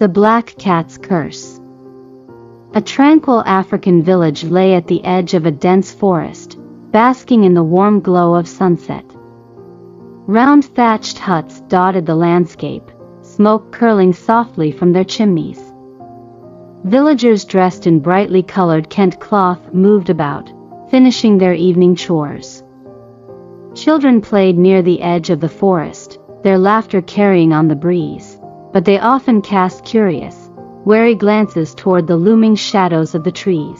The Black Cat's Curse. A tranquil African village lay at the edge of a dense forest, basking in the warm glow of sunset. Round thatched huts dotted the landscape, smoke curling softly from their chimneys. Villagers dressed in brightly colored Kent cloth moved about, finishing their evening chores. Children played near the edge of the forest, their laughter carrying on the breeze, but they often cast curious, wary glances toward the looming shadows of the trees.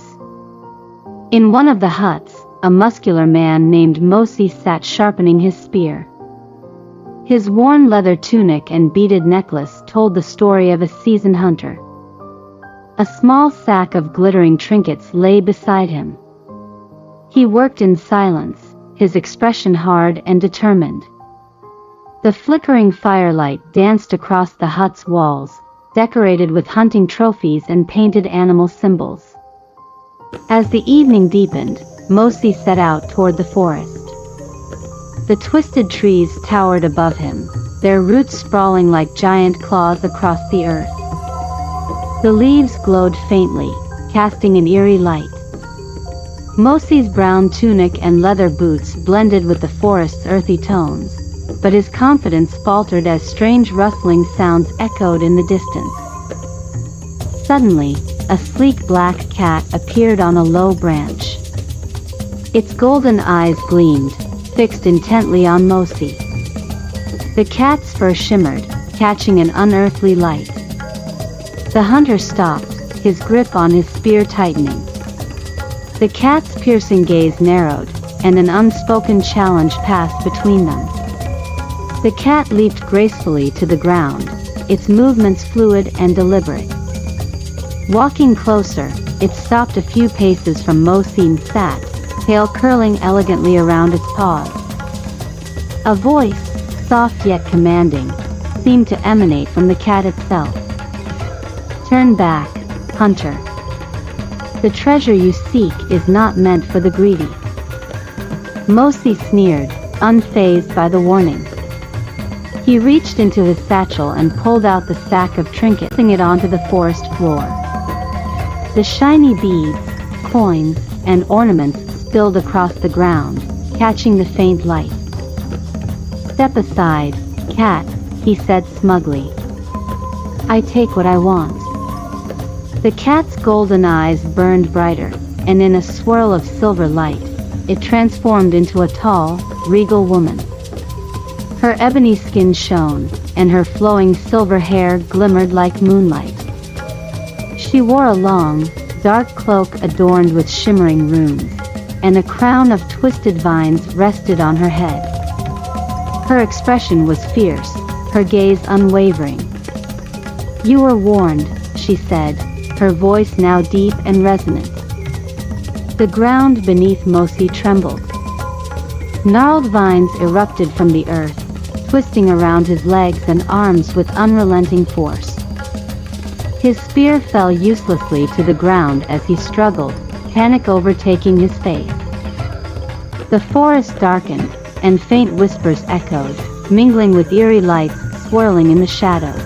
In one of the huts, a muscular man named Mosi sat sharpening his spear. His worn leather tunic and beaded necklace told the story of a seasoned hunter. A small sack of glittering trinkets lay beside him. He worked in silence, his expression hard and determined. The flickering firelight danced across the hut's walls, decorated with hunting trophies and painted animal symbols. As the evening deepened, Mosi set out toward the forest. The twisted trees towered above him, their roots sprawling like giant claws across the earth. The leaves glowed faintly, casting an eerie light. Mosi's brown tunic and leather boots blended with the forest's earthy tones, but his confidence faltered as strange rustling sounds echoed in the distance. Suddenly, a sleek black cat appeared on a low branch. Its golden eyes gleamed, fixed intently on Mosi. The cat's fur shimmered, catching an unearthly light. The hunter stopped, his grip on his spear tightening. The cat's piercing gaze narrowed, and an unspoken challenge passed between them. The cat leaped gracefully to the ground, its movements fluid and deliberate. Walking closer, it stopped a few paces from Mosi and sat, tail curling elegantly around its paws. A voice, soft yet commanding, seemed to emanate from the cat itself. "Turn back, hunter. The treasure you seek is not meant for the greedy." Mosi sneered, unfazed by the warning. He reached into his satchel and pulled out the sack of trinkets, placing it onto the forest floor. The shiny beads, coins, and ornaments spilled across the ground, catching the faint light. "Step aside, cat," he said smugly. "I take what I want." The cat's golden eyes burned brighter, and in a swirl of silver light, it transformed into a tall, regal woman. Her ebony skin shone, and her flowing silver hair glimmered like moonlight. She wore a long, dark cloak adorned with shimmering runes, and a crown of twisted vines rested on her head. Her expression was fierce, her gaze unwavering. "You were warned," she said, her voice now deep and resonant. The ground beneath Mosi trembled. Gnarled vines erupted from the earth, twisting around his legs and arms with unrelenting force. His spear fell uselessly to the ground as he struggled, panic overtaking his face. The forest darkened, and faint whispers echoed, mingling with eerie lights swirling in the shadows.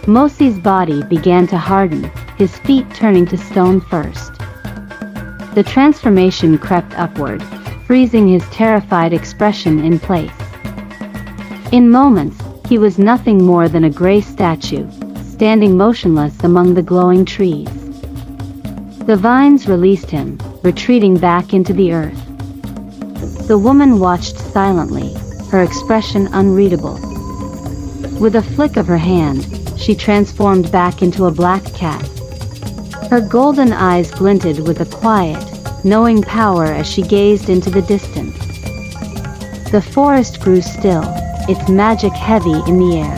Mosi's body began to harden, his feet turning to stone first. The transformation crept upward, freezing his terrified expression in place. In moments, he was nothing more than a gray statue, standing motionless among the glowing trees. The vines released him, retreating back into the earth. The woman watched silently, her expression unreadable. With a flick of her hand, she transformed back into a black cat. Her golden eyes glinted with a quiet, knowing power as she gazed into the distance. The forest grew still, its magic heavy in the air.